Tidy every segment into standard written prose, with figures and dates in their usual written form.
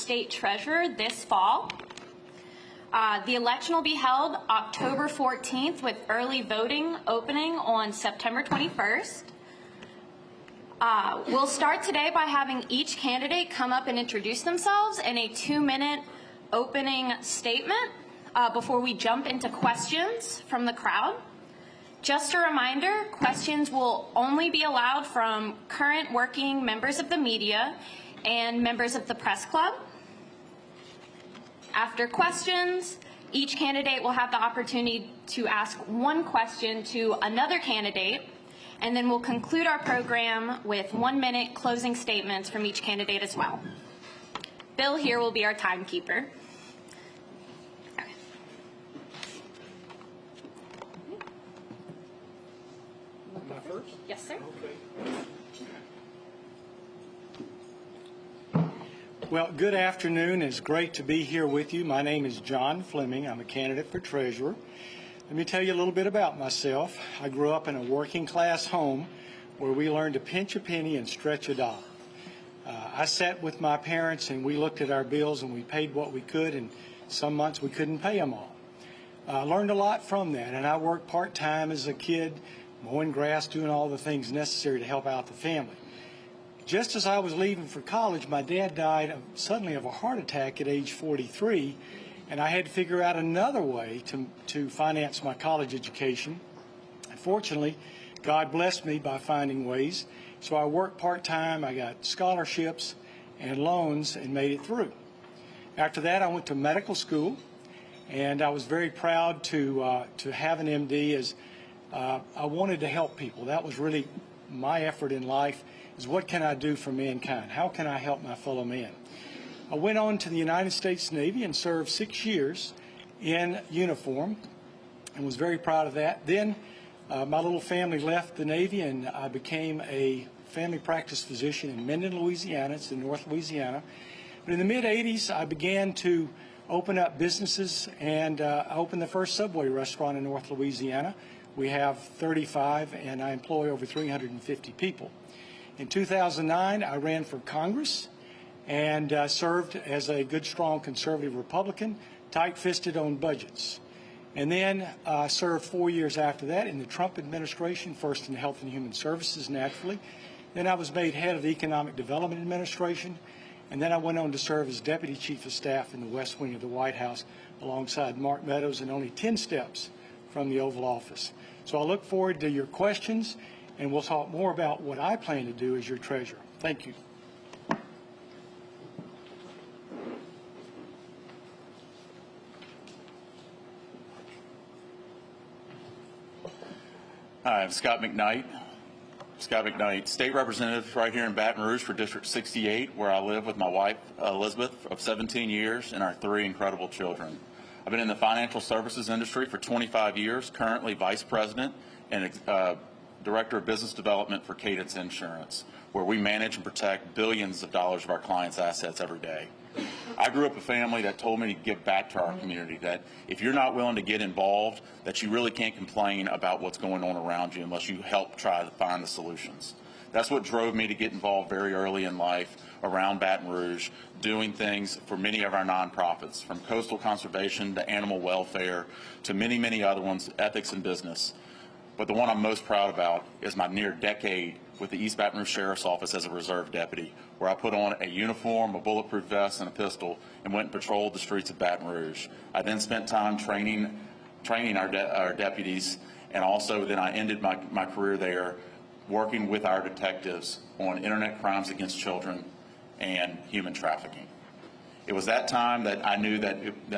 state treasurer this fall. The election will be held October 14th with early voting opening on September 21st. We'll start today by having each candidate come up and introduce themselves in a 2-minute opening statement before we jump into questions from the crowd. Just a reminder, questions will only be allowed from current working members of the media and members of the press club. After questions, each candidate will have the opportunity to ask one question to another candidate, and then we'll conclude our program with 1-minute closing statements from each candidate as well. Bill here will be our timekeeper. First? Yes, sir. Okay. Well, good afternoon. It's great to be here with you. My name is John Fleming. I'm a candidate for treasurer. Let me tell you a little bit about myself. I grew up in a working class home where we learned to pinch a penny and stretch a dollar. I sat with my parents and we looked at our bills and we paid what we could, and some months we couldn't pay them all. I learned a lot from that, and I worked part-time as a kid, mowing grass, doing all the things necessary to help out the family. Just as I was leaving for college, my dad died suddenly of a heart attack at age 43, and I had to figure out another way to finance my college education. And fortunately, God blessed me by finding ways. So I worked part-time, I got scholarships and loans and made it through. After that, I went to medical school, and I was very proud to have an MD, as I wanted to help people. That was really my effort in life, is what can I do for mankind? How can I help my fellow man? I went on to the United States Navy and served 6 years in uniform and was very proud of that. Then my little family left the Navy and I became a family practice physician in Minden, Louisiana. It's in North Louisiana. But in the mid-'80s, I began to open up businesses, and I opened the first Subway restaurant in North Louisiana. We have 35, and I employ over 350 people. In 2009, I ran for Congress and served as a good, strong conservative Republican, tight-fisted on budgets. And then served 4 years after that in the Trump administration, first in Health and Human Services, naturally. Then I was made head of the Economic Development Administration, and then I went on to serve as Deputy Chief of Staff in the West Wing of the White House alongside Mark Meadows, and only 10 steps from the Oval Office. So I look forward to your questions, and we'll talk more about what I plan to do as your treasurer. Thank you. Hi, I'm Scott McKnight. State Representative right here in Baton Rouge for District 68, where I live with my wife, Elizabeth, of 17 years, and our 3 incredible children. I've been in the financial services industry for 25 years, currently Vice President and Director of Business Development for Candiates Insurance, where we manage and protect billions of dollars of our clients' assets every day. I grew up in a family that told me to give back to our community, that if you're not willing to get involved, that you really can't complain about what's going on around you unless you help try to find the solutions. That's what drove me to get involved very early in life around Baton Rouge, doing things for many of our nonprofits, from coastal conservation to animal welfare to many, many other ones, ethics and business. But the one I'm most proud about is my near decade with the East Baton Rouge Sheriff's Office as a reserve deputy, where I put on a uniform, a bulletproof vest, and a pistol and went and patrolled the streets of Baton Rouge. I then spent time training our deputies, and also then I ended my career there working with our detectives on internet crimes against children and human trafficking. It was that time that I knew that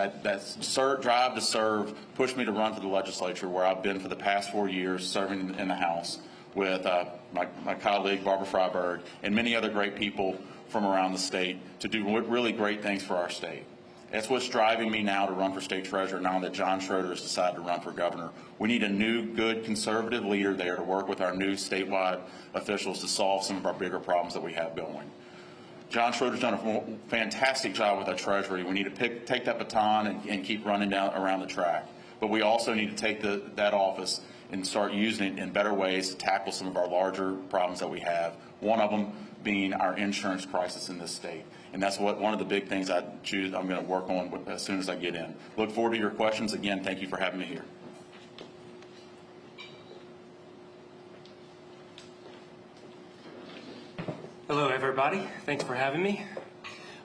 drive to serve pushed me to run for the legislature, where I've been for the past 4 years serving in the House with my colleague Barbara Freiberg and many other great people from around the state to do really great things for our state. That's what's driving me now to run for state treasurer now that John Schroeder has decided to run for governor. We need a new, good, conservative leader there to work with our new statewide officials to solve some of our bigger problems that we have going. John Schroeder's done a fantastic job with our treasury. We need to take that baton and keep running down around the track. But we also need to take that office and start using it in better ways to tackle some of our larger problems that we have, one of them being our insurance crisis in this state. And that's one of the big things I'm going to work on as soon as I get in. Look forward to your questions. Again, thank you for having me here. Hello, everybody. Thanks for having me.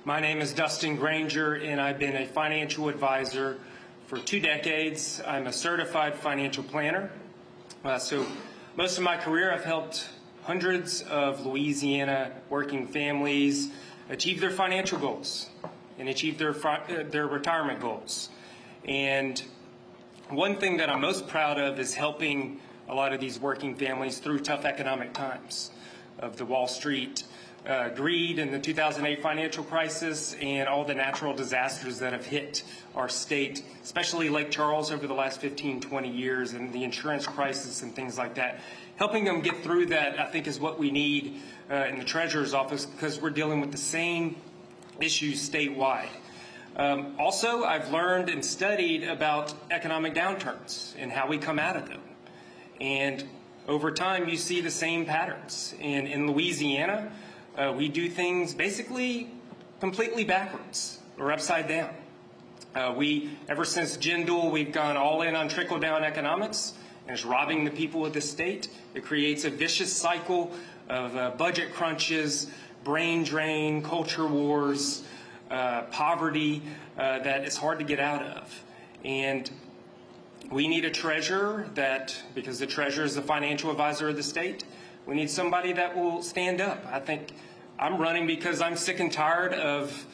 My name is Dustin Granger, and I've been a financial advisor for 2 decades. I'm a certified financial planner. So most of my career, I've helped hundreds of Louisiana working families achieve their financial goals and achieve their retirement goals. And one thing that I'm most proud of is helping a lot of these working families through tough economic times of the Wall Street greed and the 2008 financial crisis and all the natural disasters that have hit our state, especially Lake Charles over the last 15, 20 years, and the insurance crisis and things like that. Helping them get through that, I think, is what we need in the Treasurer's office, because we're dealing with the same issues statewide. Also, I've learned and studied about economic downturns and how we come out of them. And over time, you see the same patterns. And in Louisiana, we do things basically completely backwards or upside down. Ever since Jindal, we've gone all in on trickle-down economics, and it's robbing the people of the state. It creates a vicious cycle of budget crunches, brain drain, culture wars, poverty that is hard to get out of. And we need a treasurer because the treasurer is the financial advisor of the state, we need somebody that will stand up. I think I'm running because I'm sick and tired of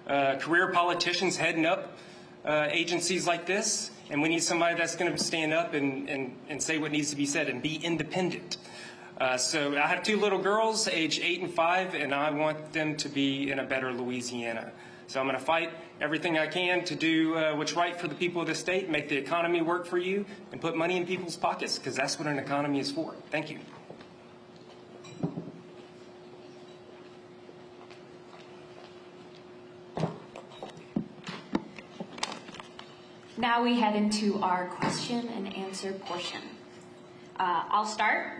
career politicians heading up agencies like this, and we need somebody that's going to stand up and say what needs to be said and be independent. So I have 2 little girls, age 8 and 5, and I want them to be in a better Louisiana. So I'm going to fight everything I can to do what's right for the people of the state, make the economy work for you, and put money in people's pockets, because that's what an economy is for. Thank you. Now we head into our question and answer portion. I'll start.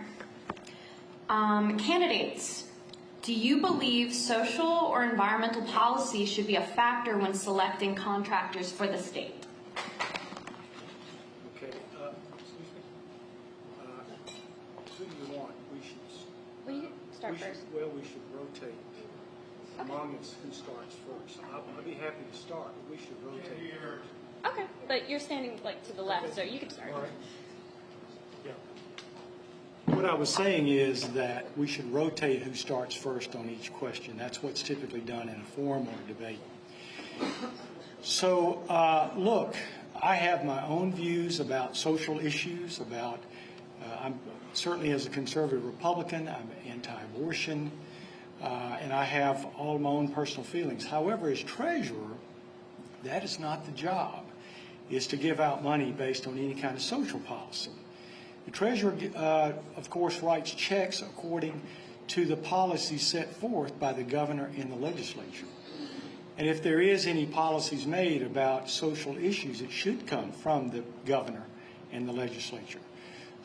Candidates, do you believe social or environmental policy should be a factor when selecting contractors for the state? Okay, excuse me. Who do you want? Will you start first? We should rotate among us who starts first. I'll be happy to start, but we should rotate first. Okay, but you're standing to the left, so you can start. All right. Yeah. What I was saying is that we should rotate who starts first on each question. That's what's typically done in a forum or a debate. So, look, I have my own views about social issues, I'm certainly, as a conservative Republican, I'm anti-abortion, and I have all my own personal feelings. However, as treasurer, that is not the job, is to give out money based on any kind of social policy. The treasurer, of course, writes checks according to the policy set forth by the governor and the legislature. And if there is any policies made about social issues, it should come from the governor and the legislature.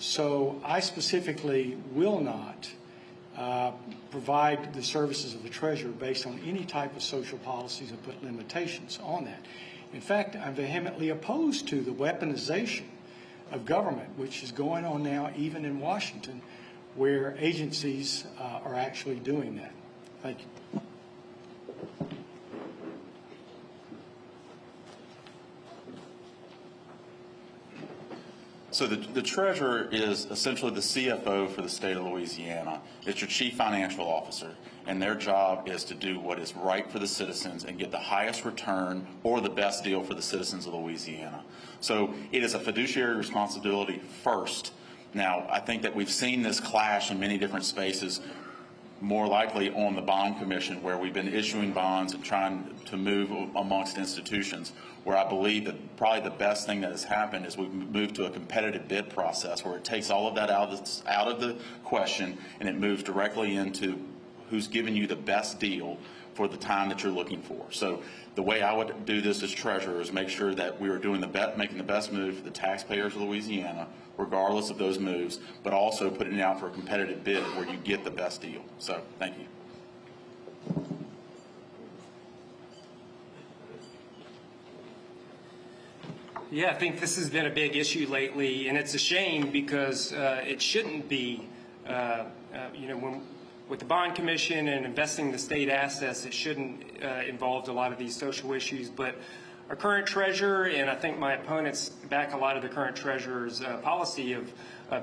So I specifically will not provide the services of the treasurer based on any type of social policies and put limitations on that. In fact, I'm vehemently opposed to the weaponization of government, which is going on now even in Washington, where agencies are actually doing that. Thank you. So the treasurer is essentially the CFO for the state of Louisiana. It's your chief financial officer, and their job is to do what is right for the citizens and get the highest return or the best deal for the citizens of Louisiana. So it is a fiduciary responsibility first. Now, I think that we've seen this clash in many different spaces, more likely on the bond commission, where we've been issuing bonds and trying to move amongst institutions, where I believe that probably the best thing that has happened is we've moved to a competitive bid process where it takes all of that out of the question and it moves directly into who's giving you the best deal for the time that you're looking for. So the way I would do this as treasurer is make sure that we are doing making the best move for the taxpayers of Louisiana, regardless of those moves, but also putting it out for a competitive bid where you get the best deal. So thank you. Yeah, I think this has been a big issue lately, and it's a shame because it shouldn't be. With the bond commission and investing the state assets, it shouldn't involve a lot of these social issues. But our current treasurer, and I think my opponents back a lot of the current treasurer's policy of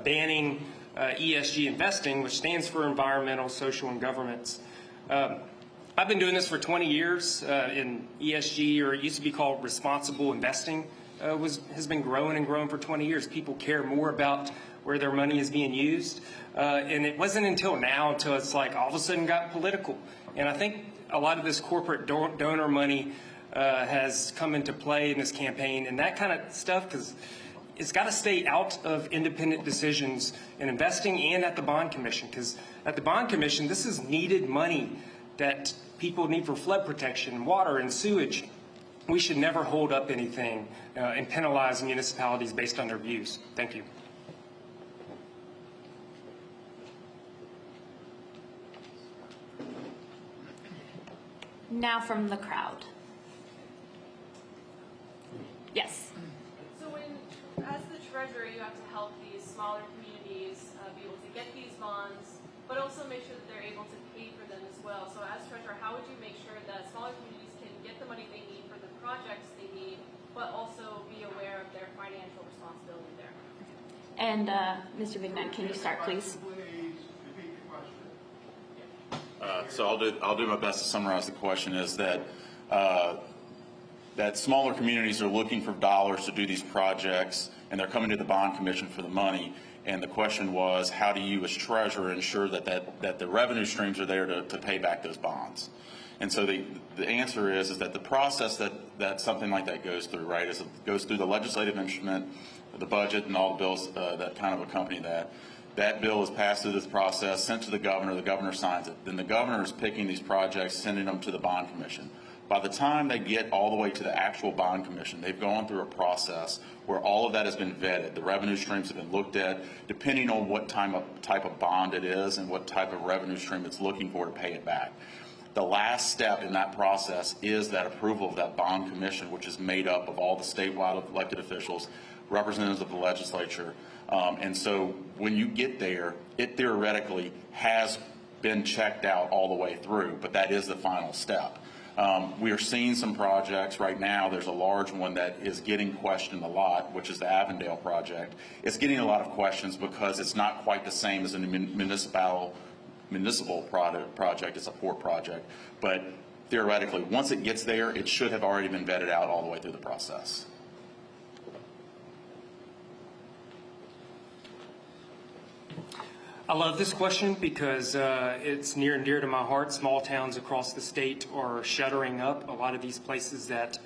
banning ESG investing, which stands for environmental, social, and governance. I've been doing this for 20 years in ESG, or it used to be called responsible investing, has been growing and growing for 20 years. People care more about where their money is being used. And it wasn't until now, until it's like all of a sudden got political. And I think a lot of this corporate donor money has come into play in this campaign and that kind of stuff, because it's got to stay out of independent decisions in investing and at the bond commission. Because at the bond commission, this is needed money that people need for flood protection, water, and sewage. We should never hold up anything and penalize municipalities based on their views. Thank you. Now from the crowd. Yes. So as the treasurer, you have to help these smaller communities be able to get these bonds, but also make sure that they're able to pay for them as well. So as treasurer, how would you make sure that smaller communities can get the money they need for the projects they need, but also be aware of their financial responsibility there? And Mr. McKnight, can you start, please? So I'll do my best to summarize the question. Is that that smaller communities are looking for dollars to do these projects, and they're coming to the bond commission for the money. And the question was, how do you as treasurer ensure that the revenue streams are there to pay back those bonds? And so the answer is that the process that something like that goes through, right, is it goes through the legislative instrument, the budget, and all the bills that kind of accompany that. That bill is passed through this process, sent to the governor signs it. Then the governor is picking these projects, sending them to the bond commission. By the time they get all the way to the actual bond commission, they've gone through a process where all of that has been vetted. The revenue streams have been looked at, depending on what type of bond it is and what type of revenue stream it's looking for to pay it back. The last step in that process is that approval of that bond commission, which is made up of all the statewide elected officials, representatives of the legislature. And so when you get there, it theoretically has been checked out all the way through, but that is the final step. We are seeing some projects right now. There's a large one that is getting questioned a lot, which is the Avondale project. It's getting a lot of questions because it's not quite the same as a municipal project. It's a port project. But theoretically, once it gets there, it should have already been vetted out all the way through the process. I love this question because it's near and dear to my heart. Small towns across the state are shuttering up. A lot of these places that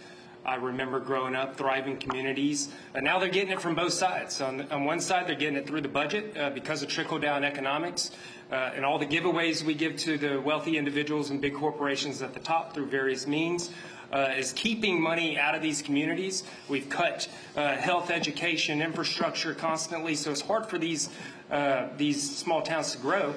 I remember growing up, thriving communities, and now they're getting it from both sides. On one side, they're getting it through the budget because of trickle-down economics and all the giveaways we give to the wealthy individuals and big corporations at the top through various means. Is keeping money out of these communities. We've cut health, education, infrastructure constantly, so it's hard for these small towns to grow.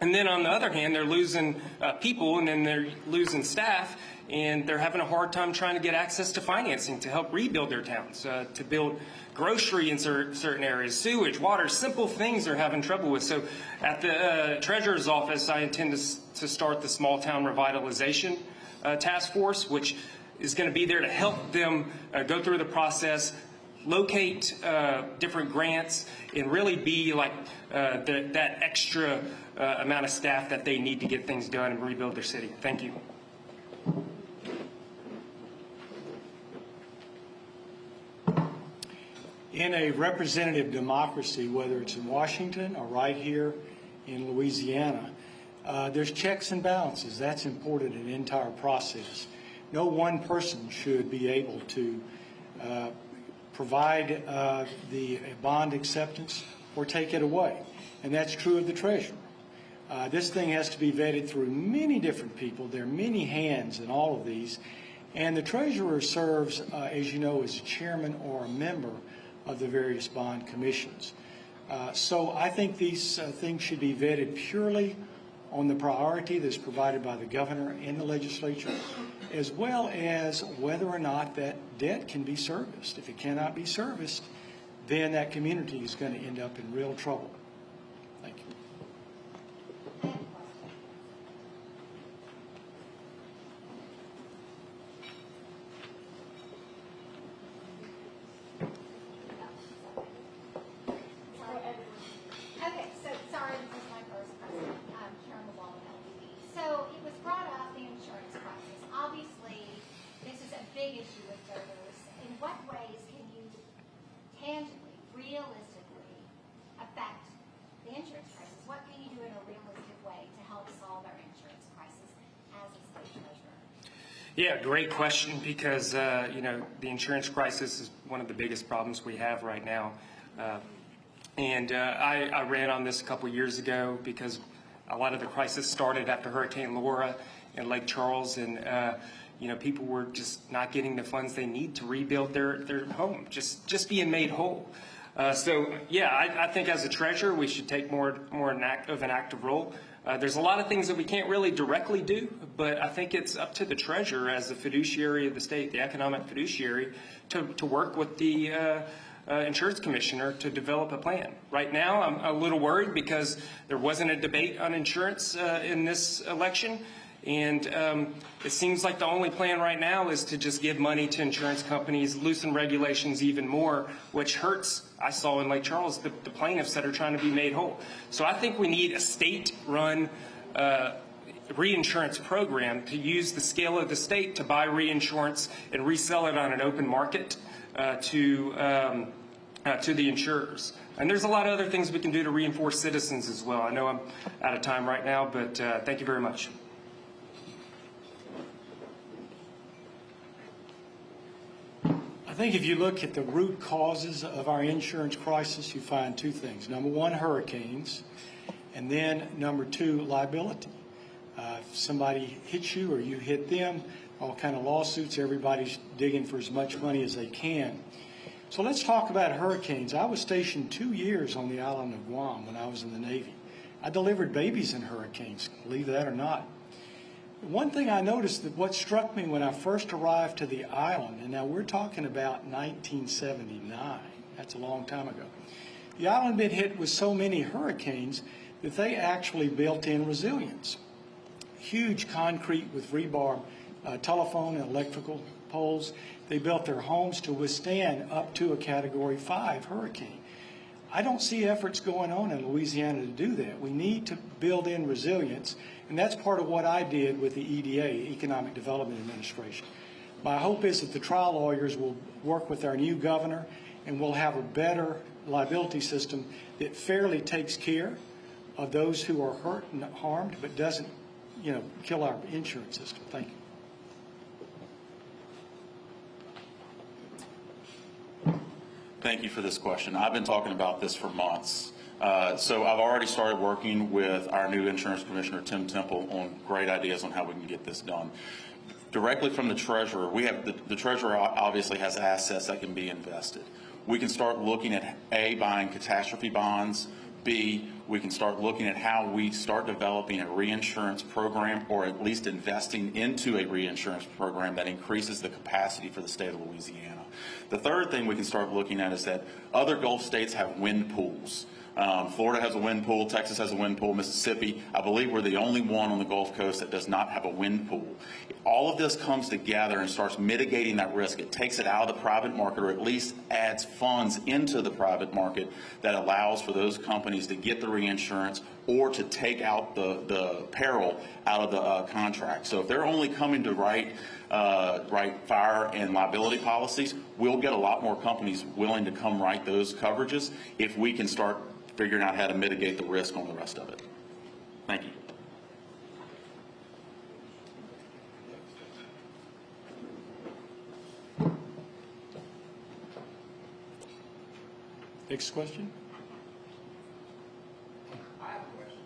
And then on the other hand, they're losing people, and then they're losing staff, and they're having a hard time trying to get access to financing to help rebuild their towns, to build grocery in certain areas, sewage, water, simple things they're having trouble with. So at the treasurer's office, I intend to start the small town revitalization task force, which is going to be there to help them go through the process, locate different grants, and really be like that extra amount of staff that they need to get things done and rebuild their city. Thank you. In a representative democracy, whether it's in Washington or right here in Louisiana, there's checks and balances. That's important in the entire process. No one person should be able to provide the bond acceptance or take it away. And that's true of the treasurer. This thing has to be vetted through many different people. There are many hands in all of these. And the treasurer serves, as you know, as a chairman or a member of the various bond commissions. So I think these things should be vetted purely on the priority that's provided by the governor and the legislature, as well as whether or not that debt can be serviced. If it cannot be serviced, then that community is going to end up in real trouble. Thank you. Okay, so sorry, this is my first question. Karen LeBlanc, LTV. So it was brought up, the insurance crisis. Obviously, this is a big issue with voters. In what ways can you tangibly, realistically affect the insurance crisis? What can you do in a realistic way to help solve our insurance crisis as a state treasurer? Yeah, great question, because the insurance crisis is one of the biggest problems we have right now. I ran on this a couple years ago because a lot of the crisis started after Hurricane Laura in Lake Charles, and people were just not getting the funds they need to rebuild their home, just being made whole. I think as a treasurer we should take more of an active role. There's a lot of things that we can't really directly do, but I think it's up to the treasurer as the fiduciary of the state, the economic fiduciary, to work with the insurance commissioner to develop a plan. Right now, I'm a little worried because there wasn't a debate on insurance in this election, and it seems like the only plan right now is to just give money to insurance companies, loosen regulations even more, which hurts, I saw in Lake Charles, the plaintiffs that are trying to be made whole. So I think we need a state-run reinsurance program to use the scale of the state to buy reinsurance and resell it on an open market to the insurers. And there's a lot of other things we can do to reinforce citizens as well. I know I'm out of time right now, but thank you very much. I think if you look at the root causes of our insurance crisis, you find two things. Number one, hurricanes, and then number two, liability. If somebody hits you or you hit them, all kind of lawsuits, everybody's digging for as much money as they can. So let's talk about hurricanes. I was stationed 2 years on the island of Guam when I was in the Navy. I delivered babies in hurricanes, believe that or not. One thing I noticed, that what struck me when I first arrived to the island, and now we're talking about 1979, that's a long time ago. The island had been hit with so many hurricanes that they actually built in resilience. Huge concrete with rebar telephone and electrical poles. They built their homes to withstand up to a Category 5 hurricane. I don't see efforts going on in Louisiana to do that. We need to build in resilience, and that's part of what I did with the EDA, Economic Development Administration. My hope is that the trial lawyers will work with our new governor, and we'll have a better liability system that fairly takes care of those who are hurt and harmed, but doesn't, kill our insurance system. Thank you. Thank you for this question. I've been talking about this for months. So I've already started working with our new insurance commissioner, Tim Temple, on great ideas on how we can get this done. Directly from the treasurer, we have the treasurer obviously has assets that can be invested. We can start looking at A, buying catastrophe bonds. B, we can start looking at how we start developing a reinsurance program, or at least investing into a reinsurance program that increases the capacity for the state of Louisiana. The third thing we can start looking at is that other Gulf states have wind pools. Florida has a wind pool, Texas has a wind pool, Mississippi, I believe we're the only one on the Gulf Coast that does not have a wind pool. All of this comes together and starts mitigating that risk. It takes it out of the private market, or at least adds funds into the private market that allows for those companies to get the reinsurance or to take out the peril out of the contract. So if they're only coming to write fire and liability policies, we'll get a lot more companies willing to come write those coverages if we can start figuring out how to mitigate the risk on the rest of it. Thank you. Next question. I have a question.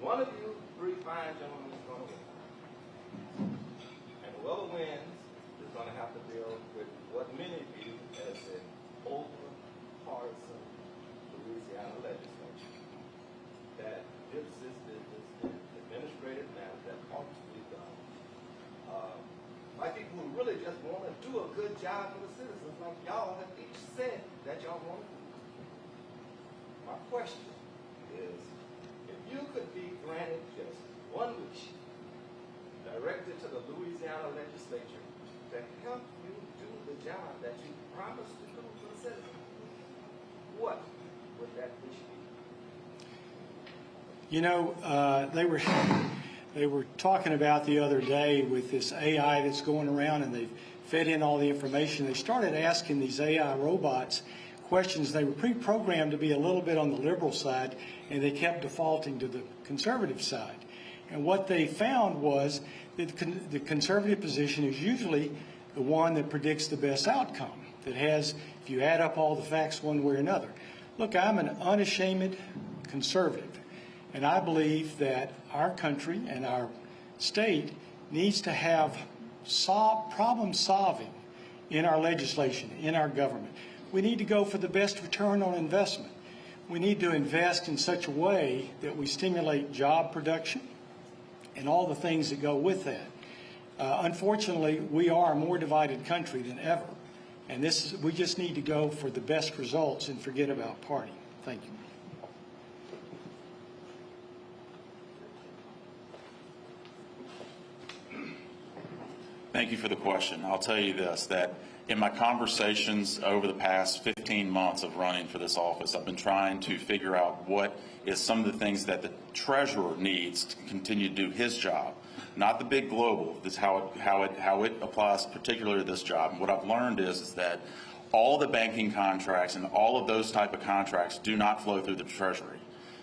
One of you three fine gentlemen is going to win. And whoever wins is going to have to deal with what many view as an over-partisan Louisiana legislature that gives this administrative matter that want to do a good job for the citizens like y'all have each said that y'all want to do. My question is, if you could be granted just one wish directed to the Louisiana legislature to help you do the job that you promised to do for the citizens, what would that wish be? You know, they were talking about the other day with this AI that's going around, and they've fed in all the information. They started asking these AI robots questions. They were pre-programmed to be a little bit on the liberal side, and they kept defaulting to the conservative side. And what they found was that the conservative position is usually the one that predicts the best outcome, that has, if you add up all the facts one way or another. Look, I'm an unashamed conservative, and I believe that our country and our state needs to have problem solving in our legislation, in our government. We need to go for the best return on investment. We need to invest in such a way that we stimulate job production and all the things that go with that. Unfortunately, we are a more divided country than ever, and we just need to go for the best results and forget about party. Thank you. Thank you for the question. I'll tell you this, that in my conversations over the past 15 months of running for this office, I've been trying to figure out what is some of the things that the treasurer needs to continue to do his job, not the big global. This is how it applies particularly to this job. And what I've learned is that all the banking contracts and all of those type of contracts do not flow through the treasury.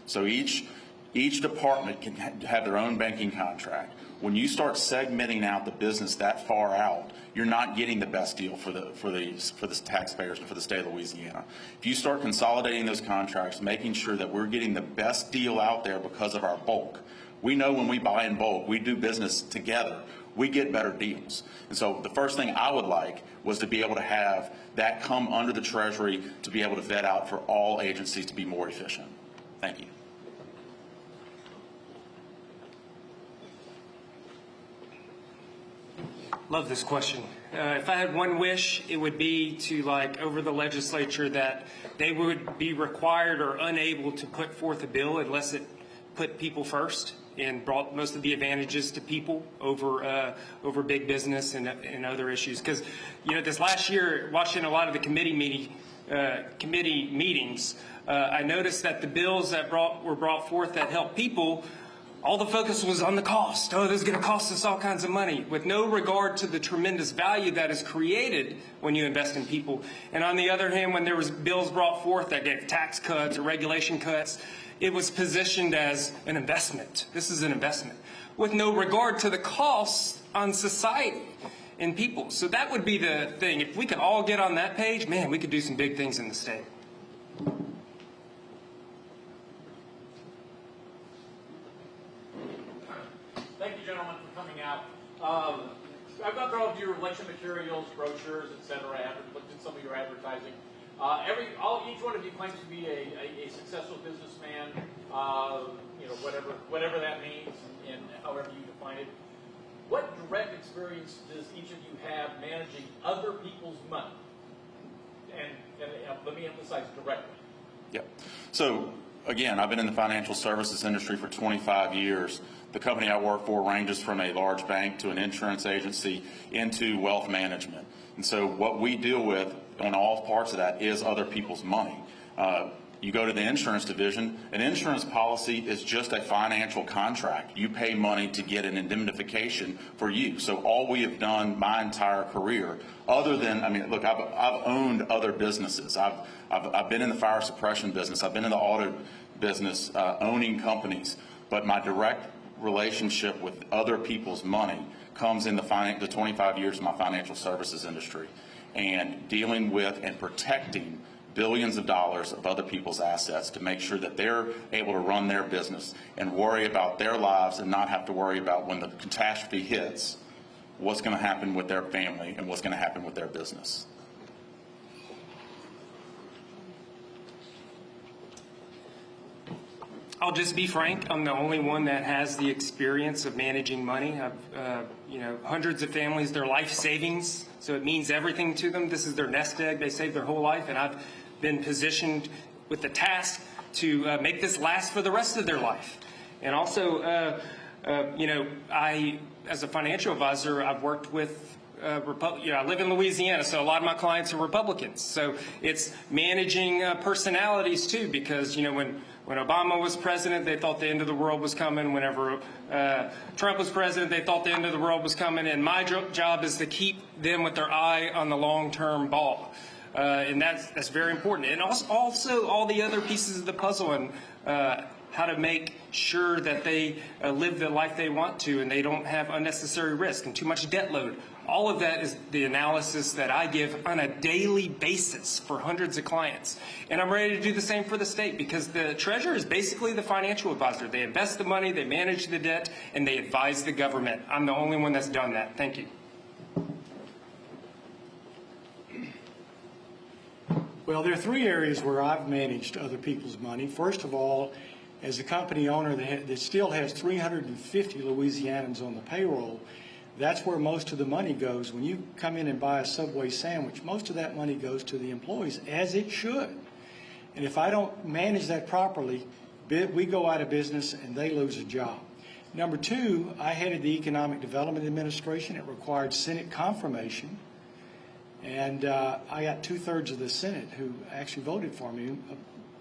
So each department can have their own banking contract. When you start segmenting out the business that far out, you're not getting the best deal for the taxpayers and for the state of Louisiana. If you start consolidating those contracts, making sure that we're getting the best deal out there because of our bulk. We know when we buy in bulk, we do business together, we get better deals. And so the first thing I would like was to be able to have that come under the Treasury to be able to vet out for all agencies to be more efficient. Thank you. Love this question. If I had one wish, it would be to, over the legislature, that they would be required or unable to put forth a bill unless it put people first and brought most of the advantages to people over big business and other issues. Because, this last year, watching a lot of the committee meetings, I noticed that the bills that were brought forth that helped people, all the focus was on the cost. Oh, this is going to cost us all kinds of money, with no regard to the tremendous value that is created when you invest in people. And on the other hand, when there was bills brought forth that gave tax cuts or regulation cuts, it was positioned as an investment. This is an investment, with no regard to the costs on society and people. So that would be the thing. If we could all get on that page, man, we could do some big things in the state. Thank you, gentlemen, for coming out. I've gone through all of your election materials, brochures, etc. I've looked at some of your advertising. Each one of you claims to be a successful businessman, whatever that means, and however you define it. What direct experience does each of you have managing other people's money? And let me emphasize directly. Yep. So again, I've been in the financial services industry for 25 years. The company I work for ranges from a large bank to an insurance agency into wealth management. And so what we deal with on all parts of that is other people's money. You go to the insurance division, an insurance policy is just a financial contract. You pay money to get an indemnification for you. So all we have done my entire career, other than, look, I've owned other businesses. I've been in the fire suppression business. I've been in the auto business, owning companies. But my direct relationship with other people's money comes in the 25 years of my financial services industry, and dealing with and protecting billions of dollars of other people's assets to make sure that they're able to run their business and worry about their lives and not have to worry about when the catastrophe hits, what's going to happen with their family and what's going to happen with their business. I'll just be frank. I'm the only one that has the experience of managing money. I've, hundreds of families, their life savings, so it means everything to them. This is their nest egg. They save their whole life, and I've been positioned with the task to make this last for the rest of their life. And also, I, as a financial advisor, I've worked with I live in Louisiana, so a lot of my clients are Republicans. So it's managing personalities too, because when Obama was president, they thought the end of the world was coming. Whenever Trump was president, they thought the end of the world was coming. And my job is to keep them with their eye on the long-term ball. And that's very important. And also all the other pieces of the puzzle and how to make sure that they live the life they want to and they don't have unnecessary risk and too much debt load. All of that is the analysis that I give on a daily basis for hundreds of clients. And I'm ready to do the same for the state because the treasurer is basically the financial advisor. They invest the money, they manage the debt, and they advise the government. I'm the only one that's done that. Thank you. Well, there are three areas where I've managed other people's money. First of all, as a company owner that still has 350 Louisianans on the payroll, that's where most of the money goes. When you come in and buy a Subway sandwich, most of that money goes to the employees, as it should. And if I don't manage that properly, we go out of business and they lose a job. Number two, I headed the Economic Development Administration. It required Senate confirmation. And I got 2/3 of the Senate who actually voted for me.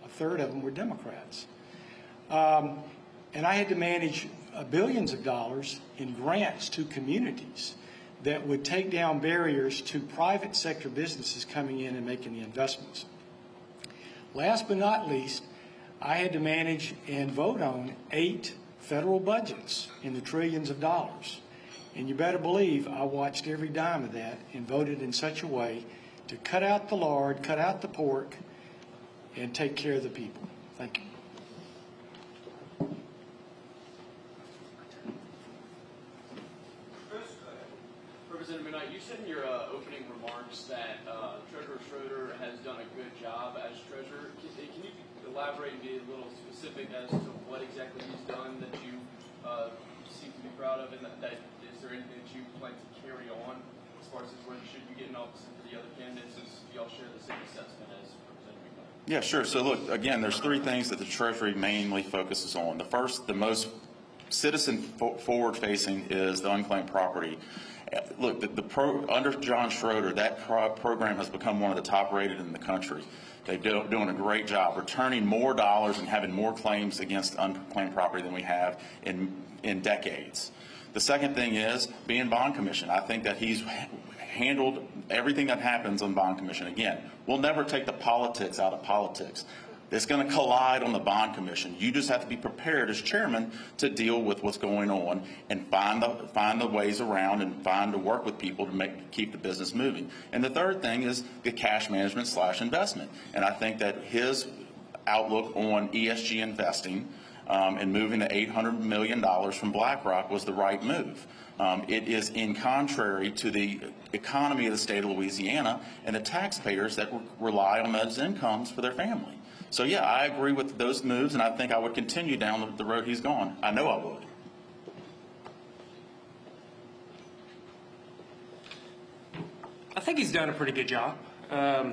A third of them were Democrats. And I had to manage billions of dollars in grants to communities that would take down barriers to private sector businesses coming in and making the investments. Last but not least, I had to manage and vote on 8 federal budgets in the trillions of dollars. And you better believe I watched every dime of that and voted in such a way to cut out the lard, cut out the pork, and take care of the people. Thank you. Representative McKnight, you said in your opening remarks that Treasurer Schroeder has done a good job as treasurer. Can you elaborate and be a little specific as to what exactly he's done that you seem to be proud of, and that is there anything that you plan to carry on as far as where you should be getting office and for the other candidates, as y'all share the same assessment as Representative McKnight? Yeah, sure. So look, again, there's 3 things that the Treasury mainly focuses on. The first, the most citizen forward-facing, is the unclaimed property. Look, under John Schroeder, that program has become one of the top-rated in the country. They're doing a great job, returning more dollars and having more claims against unclaimed property than we have in decades. The second thing is being bond commission. I think that he's handled everything that happens on bond commission. Again, we'll never take the politics out of politics. It's going to collide on the bond commission. You just have to be prepared as chairman to deal with what's going on and find the ways around and find to work with people to keep the business moving. And the third thing is the cash management / investment. And I think that his outlook on ESG investing and moving the $800 million from BlackRock was the right move. It is in contrary to the economy of the state of Louisiana and the taxpayers that rely on those incomes for their family. So yeah, I agree with those moves, and I think I would continue down the road he's gone. I know I would. I think he's done a pretty good job. A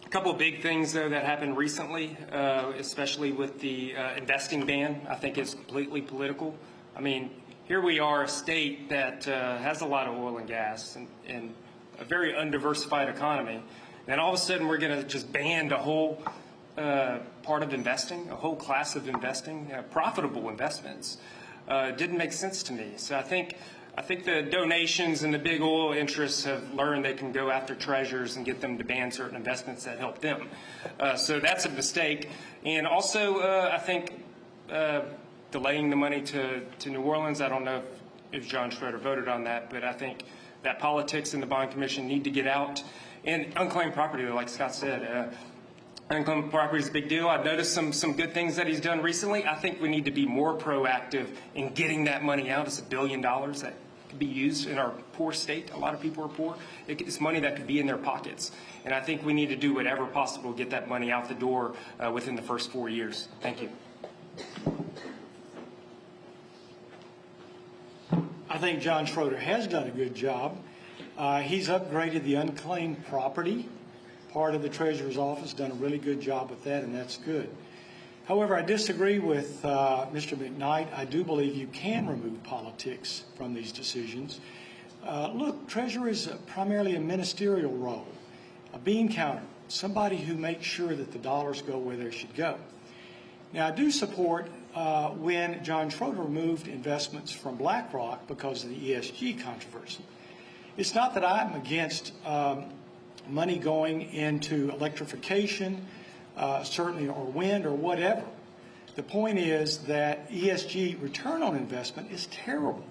couple of big things, though, that happened recently, especially with the investing ban, I think is completely political. I mean, here we are, a state that has a lot of oil and gas and a very undiversified economy, and all of a sudden we're going to just ban a whole part of investing, a whole class of investing, profitable investments. Didn't make sense to me. So I think the donations and the big oil interests have learned they can go after treasurers and get them to ban certain investments that help them. So that's a mistake. And also, I think delaying the money to New Orleans, I don't know if John Schroeder voted on that, but I think that politics and the bond commission need to get out. And unclaimed property, like Scott said, unclaimed property is a big deal. I've noticed some good things that he's done recently. I think we need to be more proactive in getting that money out. It's $1 billion that could be used in our poor state. A lot of people are poor. It's money that could be in their pockets. And I think we need to do whatever possible to get that money out the door within the first 4 years. Thank you. think John Schroeder has done a good job. He's upgraded the unclaimed property part of the Treasurer's office, done a really good job with that, and that's good. However, I disagree with Mr. McKnight. I do believe you can remove politics from these decisions. Look, Treasurer is primarily a ministerial role, a bean counter, somebody who makes sure that the dollars go where they should go. Now, I do support when John Schroeder removed investments from BlackRock because of the ESG controversy. It's not that I'm against money going into electrification, certainly, or wind, or whatever. The point is that ESG return on investment is terrible.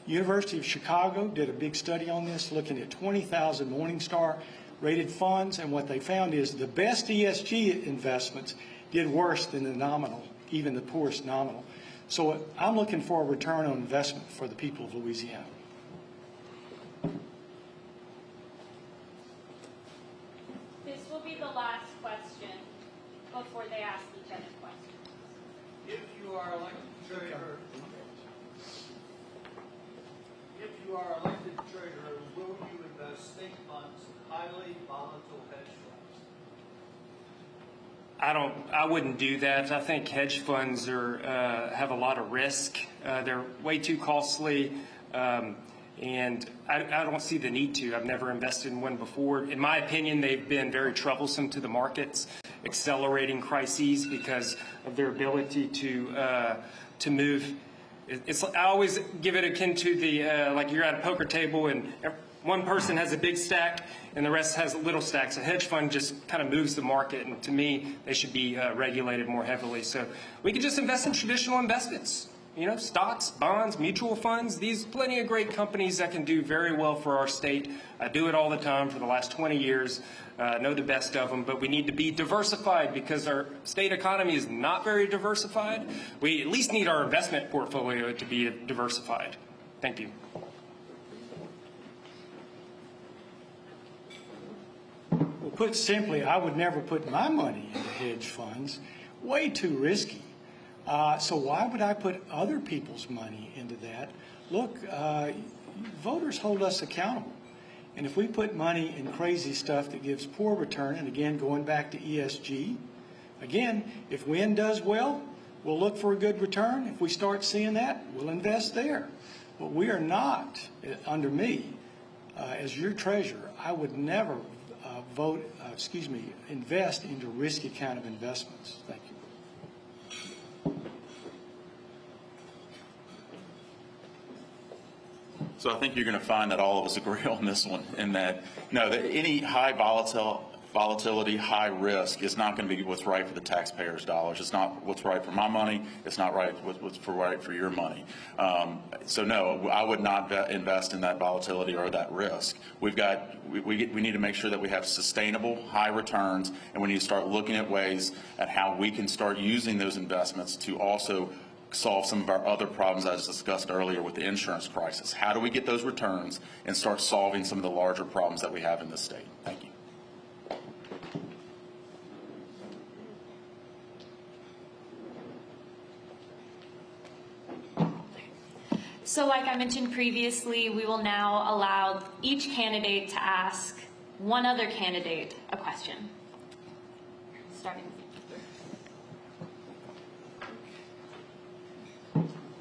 University of Chicago did a big study on this, looking at 20,000 Morningstar rated funds, and what they found is the best ESG investments did worse than the nominal, even the poorest nominal. So I'm looking for a return on investment for the people of Louisiana. This will be the last question before they ask each other questions. If you are elected treasurer, will you invest state funds in highly volatile hedge funds? I wouldn't do that. I think hedge funds have a lot of risk. They're way too costly, and I don't see the need to. I've never invested in one before. In my opinion, they've been very troublesome to the markets, accelerating crises because of their ability to move. I always give it akin to the like you're at a poker table and one person has a big stack and the rest has little stacks. A hedge fund just kind of moves the market, and to me, they should be regulated more heavily. So we could just invest in traditional investments, you know, stocks, bonds, mutual funds. These plenty of great companies that can do very well for our state. I do it all the time for the last 20 years. Know the best of them, but we need to be diversified because our state economy is not very diversified. We at least need our investment portfolio to be diversified. Thank you. Well, put simply, I would never put my money into hedge funds. Way too risky. So why would I put other people's money into that? Look, voters hold us accountable. And if we put money in crazy stuff that gives poor return, and again, going back to ESG, again, if wind does well, we'll look for a good return. If we start seeing that, we'll invest there. But we are not, under me, as your treasurer, I would never invest into risky kind of investments. Thank you. So I think you're going to find that all of us agree on this one, in that, no, that any high volatility, high risk is not going to be what's right for the taxpayers' dollars. It's not what's right for my money. It's not what's right for your money. So no, I would not invest in that volatility or that risk. We need to make sure that we have sustainable, high returns, and we need to start looking at ways at how we can start using those investments to also solve some of our other problems I discussed earlier with the insurance crisis. How do we get those returns and start solving some of the larger problems that we have in this state? Thank you. So like I mentioned previously, we will now allow each candidate to ask one other candidate a question. Starting with you.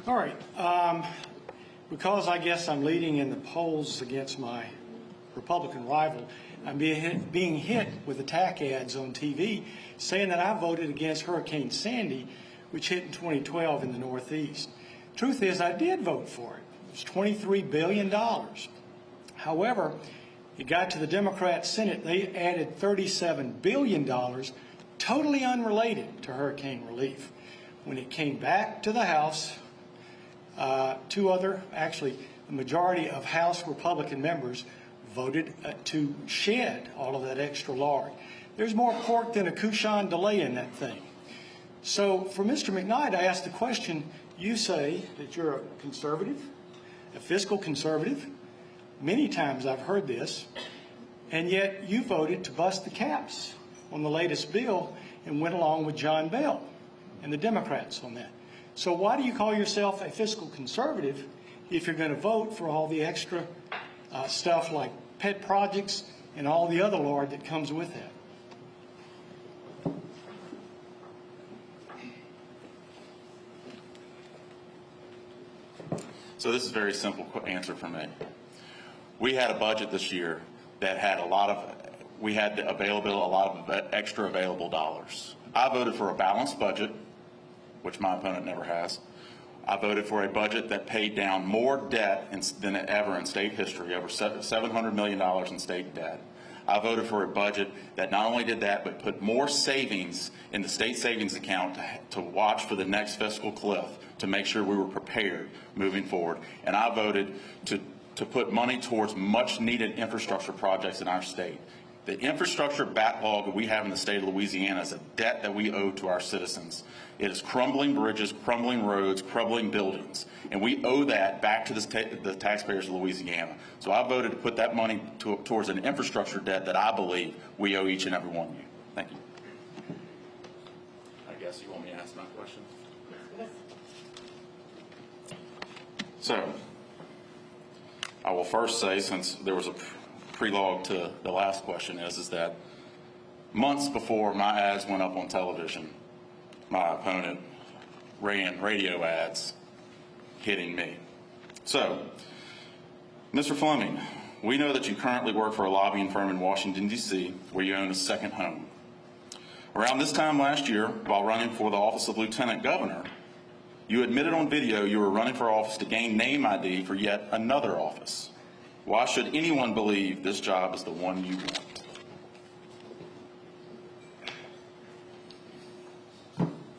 All right. Because I guess I'm leading in the polls against my Republican rival, I'm being hit with attack ads on TV saying that I voted against Hurricane Sandy, which hit in 2012 in the Northeast. Truth is, I did vote for it. It was $23 billion. However, it got to the Democrat Senate. They added $37 billion, totally unrelated to hurricane relief. When it came back to the House, the majority of House Republican members voted to shed all of that extra lard. There's more pork than a Couchon delay in that thing. So for Mr. McKnight, I asked the question, you say that you're a conservative, a fiscal conservative. Many times I've heard this, and yet you voted to bust the caps on the latest bill and went along with John Bell and the Democrats on that. So why do you call yourself a fiscal conservative if you're going to vote for all the extra stuff like pet projects and all the other lard that comes with that. So this is a very simple answer for me. We had a budget this year that had a lot of extra available dollars. I voted for a balanced budget, which my opponent never has. I voted for a budget that paid down more debt than ever in state history, over $700 million in state debt. I voted for a budget that not only did that, but put more savings in the state savings account to watch for the next fiscal cliff, to make sure we were prepared moving forward. And I voted to put money towards much-needed infrastructure projects in our state. The infrastructure backlog that we have in the state of Louisiana is a debt that we owe to our citizens. It is crumbling bridges, crumbling roads, crumbling buildings, and we owe that back to the taxpayers of Louisiana. So I voted to put that money towards an infrastructure debt that I believe we owe each and every one of you. Thank you. I guess you want me to ask my question? So, I will first say, since there was a prelogue to the last question, is that months before my ads went up on television, my opponent ran radio ads hitting me. So, Mr. Fleming, we know that you currently work for a lobbying firm in Washington, D.C., where you own a second home. Around this time last year, while running for the office of Lieutenant Governor, you admitted on video you were running for office to gain name ID for yet another office. Why should anyone believe this job is the one you want?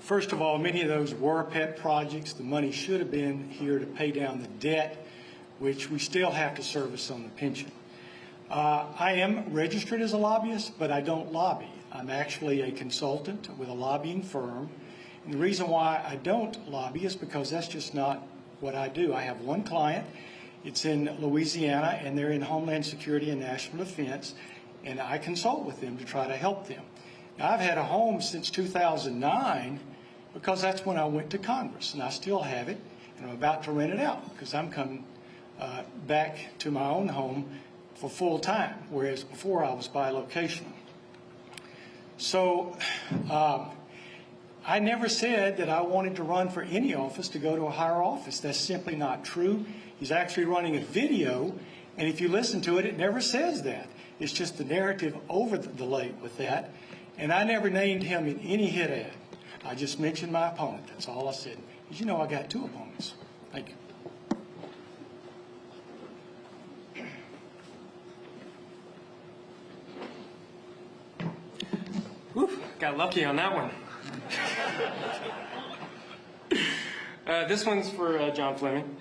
First of all, many of those were pet projects. The money should have been here to pay down the debt, which we still have to service on the pension. I am registered as a lobbyist, but I don't lobby. I'm actually a consultant with a lobbying firm. And the reason why I don't lobby is because that's just not what I do. I have one client. It's in Louisiana, and they're in Homeland Security and National Defense, and I consult with them to try to help them. Now, I've had a home since 2009 because that's when I went to Congress, and I still have it, and I'm about to rent it out because I'm coming back to my own home for full time, whereas before I was bilocational. So I never said that I wanted to run for any office to go to a higher office. That's simply not true. He's actually running a video, and if you listen to it, it never says that. It's just the narrative overlaid with that. And I never named him in any hit ad. I just mentioned my opponent. That's all I said. As you know, I got two opponents. Thank you. Whew, got lucky on that one. This one's for John Fleming.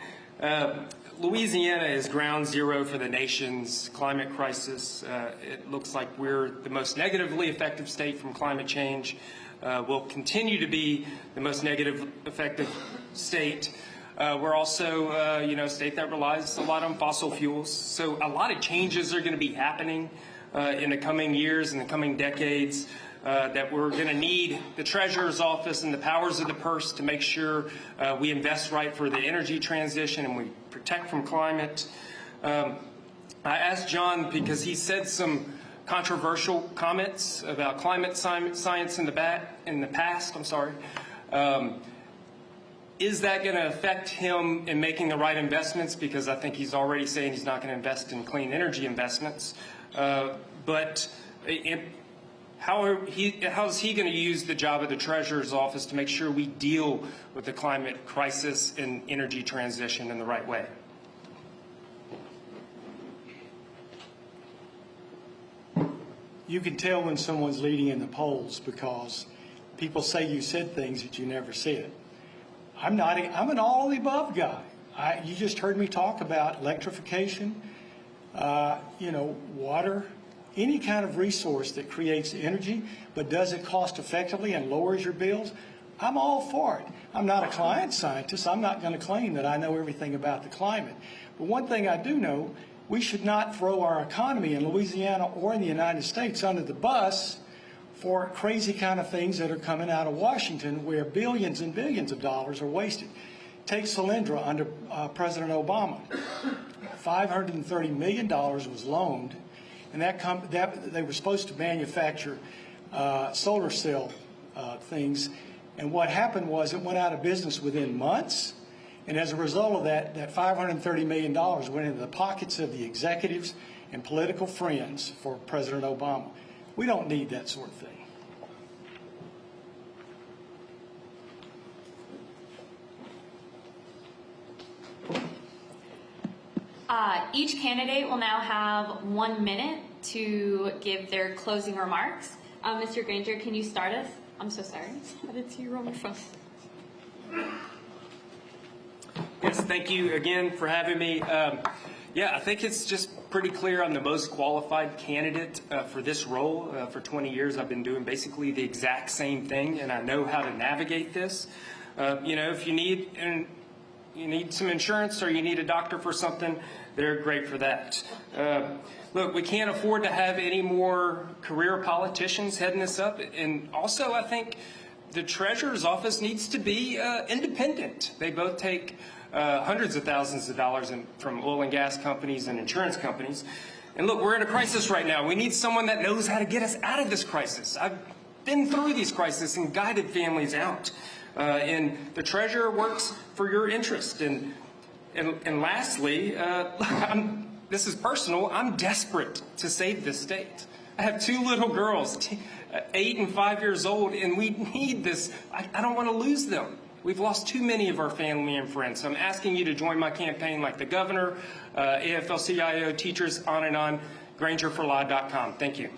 Louisiana is ground zero for the nation's climate crisis. It looks like we're the most negatively affected state from climate change. We'll continue to be the most negative affected state. We're also, a state that relies a lot on fossil fuels. So a lot of changes are going to be happening in the coming years and the coming decades. That we're going to need the Treasurer's Office and the powers of the purse to make sure we invest right for the energy transition and we protect from climate. I asked John because he said some controversial comments about climate science in the past. Is that going to affect him in making the right investments? Because I think he's already saying he's not going to invest in clean energy investments. How is he going to use the job of the Treasurer's Office to make sure we deal with the climate crisis and energy transition in the right way? You can tell when someone's leading in the polls because people say you said things that you never said. I'm an all-of-the-above guy. You just heard me talk about electrification, water, any kind of resource that creates energy but does it cost effectively and lowers your bills. I'm all for it. I'm not a climate scientist. I'm not going to claim that I know everything about the climate. But one thing I do know, we should not throw our economy in Louisiana or in the United States under the bus for crazy kind of things that are coming out of Washington where billions and billions of dollars are wasted. take Solyndra under President Obama. $530 million was loaned, and that they were supposed to manufacture solar cell things. And what happened was it went out of business within months. And as a result of that, that $530 million went into the pockets of the executives and political friends for President Obama. We don't need that sort of thing. Each candidate will now have 1 minute to give their closing remarks. Mr. Granger, can you start us? I'm so sorry. I didn't see you on my phone. Yes, thank you again for having me. Yeah, I think it's just pretty clear I'm the most qualified candidate for this role. For 20 years, I've been doing basically the exact same thing, and I know how to navigate this. You know, if you need some insurance or you need a doctor for something, they're great for that. Look, we can't afford to have any more career politicians heading this up. And also, I think the Treasurer's office needs to be independent. They both take hundreds of thousands of dollars from oil and gas companies and insurance companies. And look, we're in a crisis right now. We need someone that knows how to get us out of this crisis. I've been through these crises and guided families out. And the Treasurer works for your interest. And lastly, this is personal. I'm desperate to save this state. I have 2 little girls, 8 and 5 years old, and we need this. I don't want to lose them. We've lost too many of our family and friends. So I'm asking you to join my campaign like the governor, AFL-CIO, teachers, on and on, grangerforlaw.com. Thank you.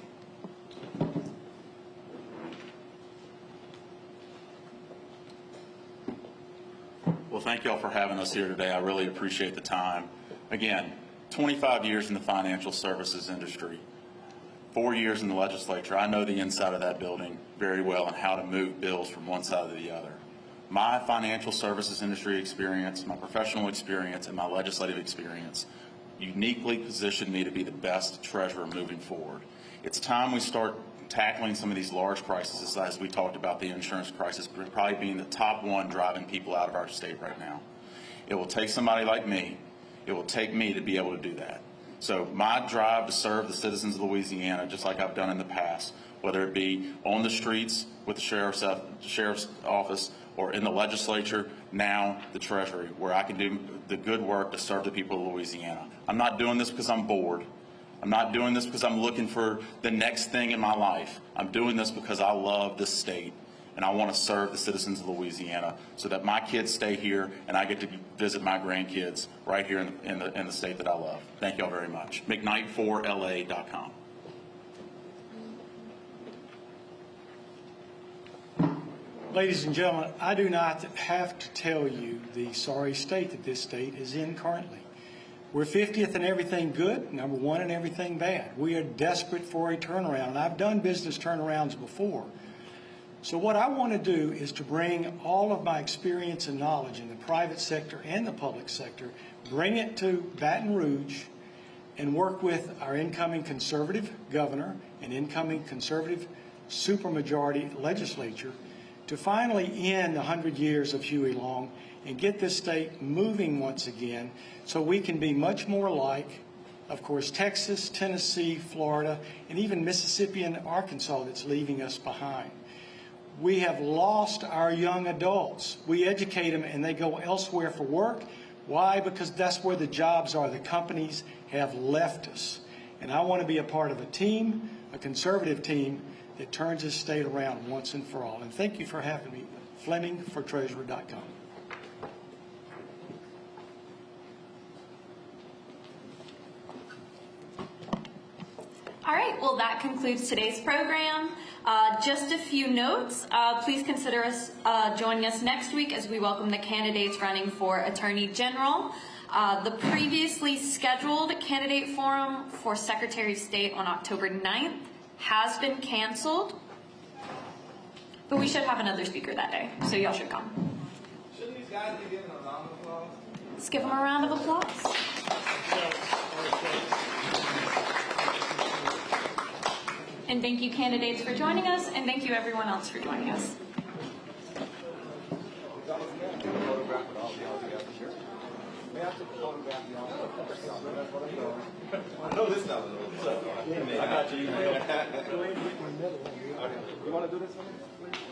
Well, thank you all for having us here today. I really appreciate the time. Again, 25 years in the financial services industry, 4 years in the legislature. I know the inside of that building very well and how to move bills from one side to the other. My financial services industry experience, my professional experience, and my legislative experience uniquely positioned me to be the best treasurer moving forward. It's time we start tackling some of these large crises, as we talked about the insurance crisis probably being the top one driving people out of our state right now. It will take somebody like me. It will take me to be able to do that. So my drive to serve the citizens of Louisiana, just like I've done in the past, whether it be on the streets with the sheriff's office or in the legislature, now the Treasury, where I can do the good work to serve the people of Louisiana. I'm not doing this because I'm bored. I'm not doing this because I'm looking for the next thing in my life. I'm doing this because I love this state and I want to serve the citizens of Louisiana so that my kids stay here and I get to visit my grandkids right here in the state that I love. Thank you all very much. McKnight4LA.com. Ladies and gentlemen, I do not have to tell you the sorry state that this state is in currently. We're 50th in everything good, number 1 in everything bad. We are desperate for a turnaround, and I've done business turnarounds before. So what I want to do is to bring all of my experience and knowledge in the private sector and the public sector, bring it to Baton Rouge, and work with our incoming conservative governor and incoming conservative supermajority legislature to finally end 100 years of Huey Long and get this state moving once again so we can be much more like, of course, Texas, Tennessee, Florida, and even Mississippi and Arkansas that's leaving us behind. We have lost our young adults. We educate them and they go elsewhere for work. Why? Because that's where the jobs are. The companies have left us. And I want to be a part of a team, a conservative team, that turns this state around once and for all. And thank you for having me. FlemingForTreasurer.com. All right, well, that concludes today's program. Just a few notes. Please consider us joining us next week as we welcome the candidates running for Attorney General. The previously scheduled candidate forum for Secretary of State on October 9th has been canceled, but we should have another speaker that day, so y'all should come. Shouldn't these guys be given a round of applause? Let's give them a round of applause. And thank you, candidates, for joining us, and thank you, everyone else, for joining us. know this number. What's up? I got you. You want to do this one, please?